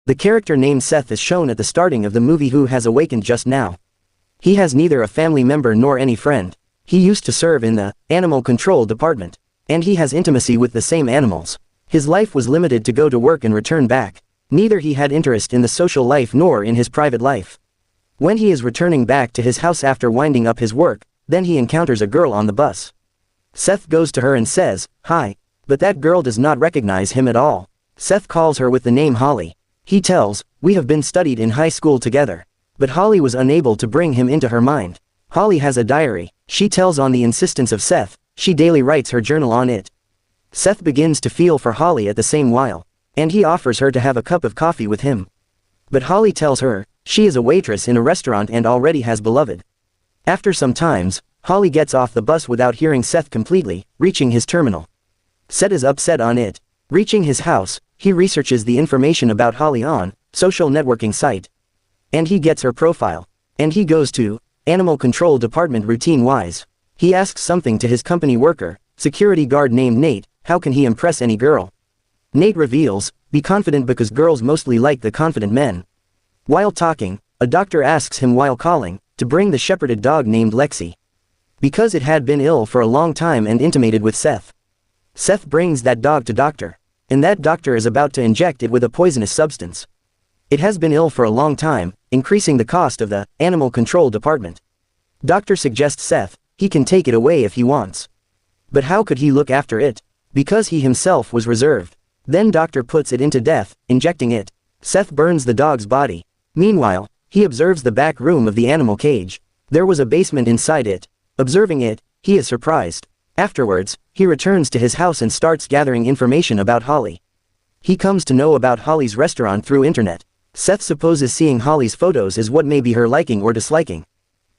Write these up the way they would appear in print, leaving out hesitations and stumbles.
The character named Seth is shown at the starting of the movie who has awakened just now. He has neither a family member nor any friend. He used to serve in the animal control department. And he has intimacy with the same animals. His life was limited to go to work and return back. Neither he had interest in the social life nor in his private life. When he is returning back to his house after winding up his work, then he encounters a girl on the bus. Seth goes to her and says, "Hi." But that girl does not recognize him at all. Seth calls her with the name Holly. He tells, "We have been studied in high school together." But Holly was unable to bring him into her mind. Holly has a diary. She tells on the insistence of Seth. She daily writes her journal on it. Seth begins to feel for Holly at the same while. And he offers her to have a cup of coffee with him. But Holly tells her, she is a waitress in a restaurant and already has beloved. After some times, Holly gets off the bus without hearing Seth completely, reaching his terminal. Seth is upset on it. Reaching his house, he researches the information about Holly on social networking site. And he gets her profile. And he goes to animal control department routine-wise. He asks something to his company worker, security guard named Nate. How can he impress any girl? Nate reveals, be confident because girls mostly like the confident men. While talking, a doctor asks him while calling, to bring the shepherded dog named Lexi. Because it had been ill for a long time and intimated with Seth. Seth brings that dog to doctor. And that doctor is about to inject it with a poisonous substance. It has been ill for a long time, increasing the cost of the animal control department. Doctor suggests Seth, he can take it away if he wants. But how could he look after it? Because he himself was reserved. Then doctor puts it into death, injecting it. Seth burns the dog's body. Meanwhile, he observes the back room of the animal cage. There was a basement inside it. Observing it, he is surprised. Afterwards, he returns to his house and starts gathering information about Holly. He comes to know about Holly's restaurant through internet. Seth supposes seeing Holly's photos is what may be her liking or disliking.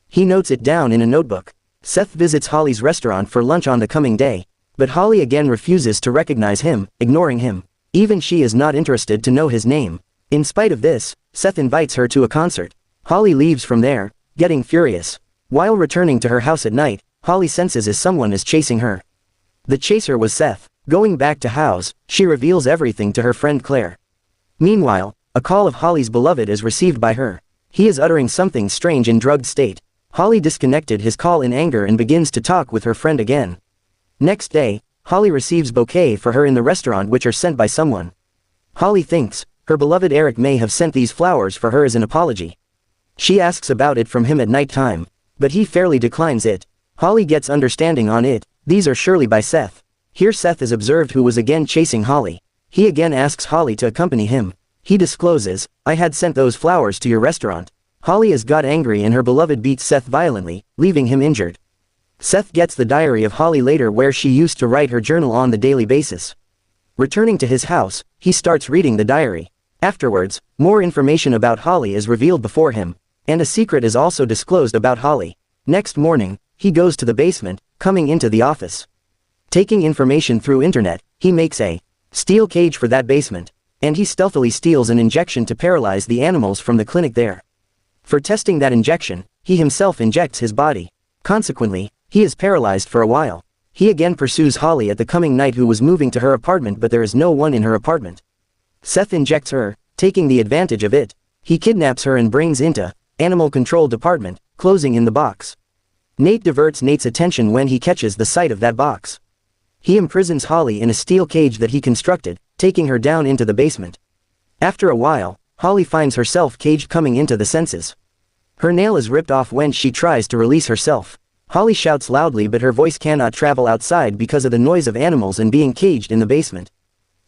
He notes it down in a notebook. Seth visits Holly's restaurant for lunch on the coming day. But Holly again refuses to recognize him, ignoring him. Even she is not interested to know his name. In spite of this, Seth invites her to a concert. Holly leaves from there, getting furious. While returning to her house at night, Holly senses as someone is chasing her. The chaser was Seth. Going back to house, she reveals everything to her friend Claire. Meanwhile, a call of Holly's beloved is received by her. He is uttering something strange in drugged state. Holly disconnected his call in anger and begins to talk with her friend again. Next day, Holly receives bouquet for her in the restaurant which are sent by someone. Holly thinks, her beloved Eric may have sent these flowers for her as an apology. She asks about it from him at night time. But he fairly declines it. Holly gets understanding on it, these are surely by Seth. Here Seth is observed who was again chasing Holly. He again asks Holly to accompany him. He discloses, I had sent those flowers to your restaurant. Holly has got angry and her beloved beats Seth violently, leaving him injured. Seth gets the diary of Holly later where she used to write her journal on the daily basis. Returning to his house, he starts reading the diary. Afterwards, more information about Holly is revealed before him. And a secret is also disclosed about Holly. Next morning, he goes to the basement, coming into the office. Taking information through internet, he makes a steel cage for that basement. And he stealthily steals an injection to paralyze the animals from the clinic there. For testing that injection, he himself injects his body. Consequently, he is paralyzed for a while. He again pursues Holly at the coming night who was moving to her apartment but there is no one in her apartment. Seth injects her, taking the advantage of it. He kidnaps her and brings into animal control department, closing in the box. Nate diverts Nate's attention when he catches the sight of that box. He imprisons Holly in a steel cage that he constructed, taking her down into the basement. After a while, Holly finds herself caged coming into the senses. Her nail is ripped off when she tries to release herself. Holly shouts loudly but her voice cannot travel outside because of the noise of animals and being caged in the basement.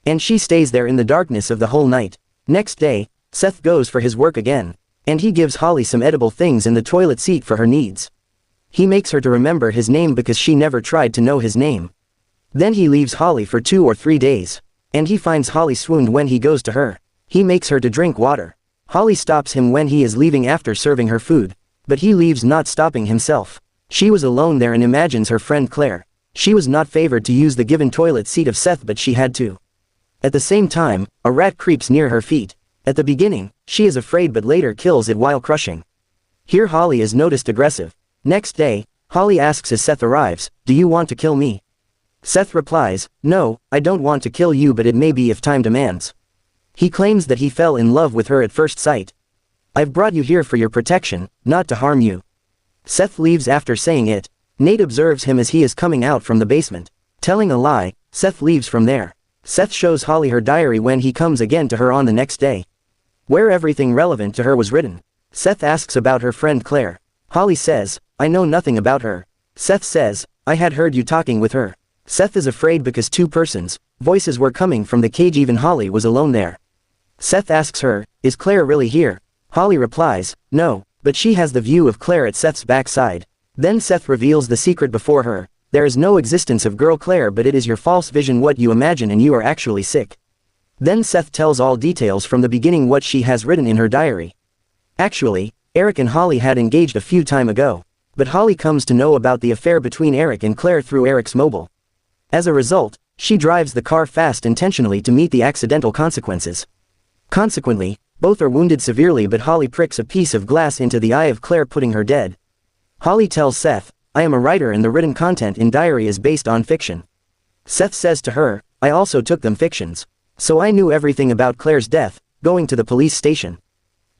And she stays there in the darkness of the whole night. Next day, Seth goes for his work again. And he gives Holly some edible things in the toilet seat for her needs. He makes her to remember his name because she never tried to know his name. Then he leaves Holly for 2 or 3 days. And he finds Holly swooned when he goes to her. He makes her to drink water. Holly stops him when he is leaving after serving her food. But he leaves not stopping himself. She was alone there and imagines her friend Claire. She was not favored to use the given toilet seat of Seth but she had to. At the same time, a rat creeps near her feet. At the beginning, she is afraid but later kills it while crushing. Here Holly is noticed aggressive. Next day, Holly asks as Seth arrives, do you want to kill me? Seth replies, no, I don't want to kill you but it may be if time demands. He claims that he fell in love with her at first sight. I've brought you here for your protection, not to harm you. Seth leaves after saying it. Nate observes him as he is coming out from the basement. Telling a lie, Seth leaves from there. Seth shows Holly her diary when he comes again to her on the next day, where everything relevant to her was written. Seth asks about her friend Claire. Holly says, I know nothing about her. Seth says, I had heard you talking with her. Seth is afraid because two voices were coming from the cage, even Holly was alone there. Seth asks her, is Claire really here? Holly replies, no, but she has the view of Claire at Seth's backside. Then Seth reveals the secret before her. There is no existence of girl Claire, but it is your false vision, what you imagine, and you are actually sick. Then Seth tells all details from the beginning what she has written in her diary. Actually, Eric and Holly had engaged a few time ago, but Holly comes to know about the affair between Eric and Claire through Eric's mobile. As a result, she drives the car fast intentionally to meet the accidental consequences. Consequently, both are wounded severely, but Holly pricks a piece of glass into the eye of Claire, putting her dead. Holly tells Seth, I am a writer and the written content in diary is based on fiction. Seth says to her, I also took them fictions. So I knew everything about Claire's death, going to the police station,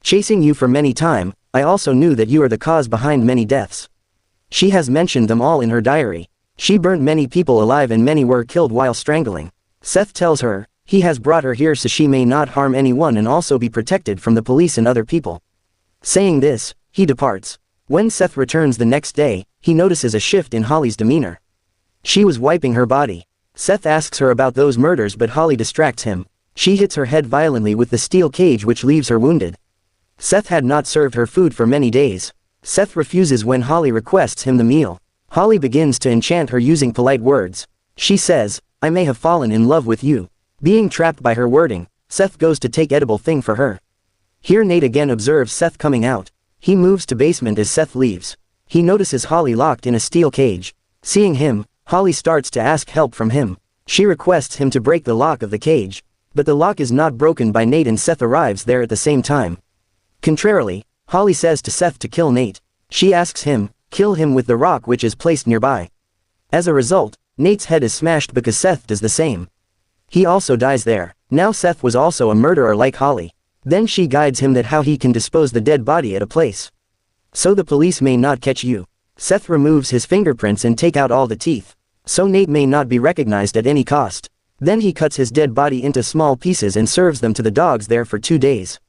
chasing you for many time. I also knew that you are the cause behind many deaths. She has mentioned them all in her diary. She burnt many people alive and many were killed while strangling. Seth tells her, he has brought her here so she may not harm anyone and also be protected from the police and other people. Saying this, he departs. When Seth returns the next day, he notices a shift in Holly's demeanor. She was wiping her body. Seth asks her about those murders, but Holly distracts him. She hits her head violently with the steel cage, which leaves her wounded. Seth had not served her food for many days. Seth refuses when Holly requests him the meal. Holly begins to enchant her using polite words. She says, I may have fallen in love with you. Being trapped by her wording, Seth goes to take edible thing for her. Here Nate again observes Seth coming out. He moves to basement as Seth leaves. He notices Holly locked in a steel cage. Seeing him, Holly starts to ask help from him. She requests him to break the lock of the cage. But the lock is not broken by Nate and Seth arrives there at the same time. Contrarily, Holly says to Seth to kill Nate. She asks him, kill him with the rock which is placed nearby. As a result, Nate's head is smashed because Seth does the same. He also dies there. Now Seth was also a murderer like Holly. Then she guides him that how he can dispose the dead body at a place, so the police may not catch you. Seth removes his fingerprints and take out all the teeth, so Nate may not be recognized at any cost. Then he cuts his dead body into small pieces and serves them to the dogs there for 2 days.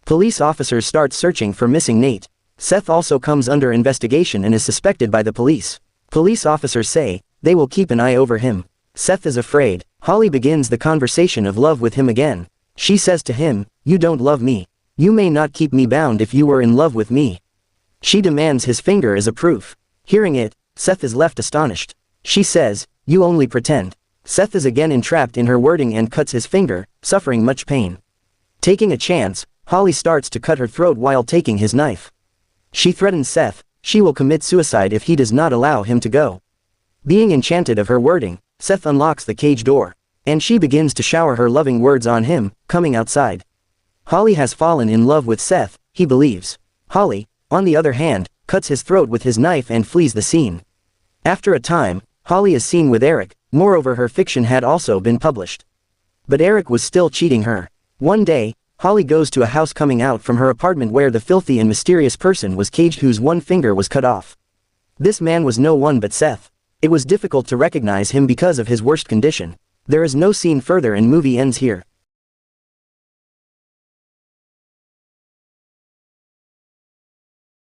Police officers start searching for missing Nate. Seth also comes under investigation and is suspected by the police. Police officers say, they will keep an eye over him. Seth is afraid. Holly begins the conversation of love with him again. She says to him, you don't love me. You may not keep me bound if you were in love with me. She demands his finger as a proof. Hearing it, Seth is left astonished. She says, you only pretend. Seth is again entrapped in her wording and cuts his finger, suffering much pain. Taking a chance, Holly starts to cut her throat while taking his knife. She threatens Seth, she will commit suicide if he does not allow him to go. Being enchanted of her wording, Seth unlocks the cage door, and she begins to shower her loving words on him, coming outside. Holly has fallen in love with Seth, he believes. Holly, on the other hand, cuts his throat with his knife and flees the scene. After a time, Holly is seen with Eric. Moreover, her fiction had also been published. But Eric was still cheating her. One day, Holly goes to a house coming out from her apartment where the filthy and mysterious person was caged whose one finger was cut off. This man was no one but Seth. It was difficult to recognize him because of his worst condition. There is no scene further and movie ends here.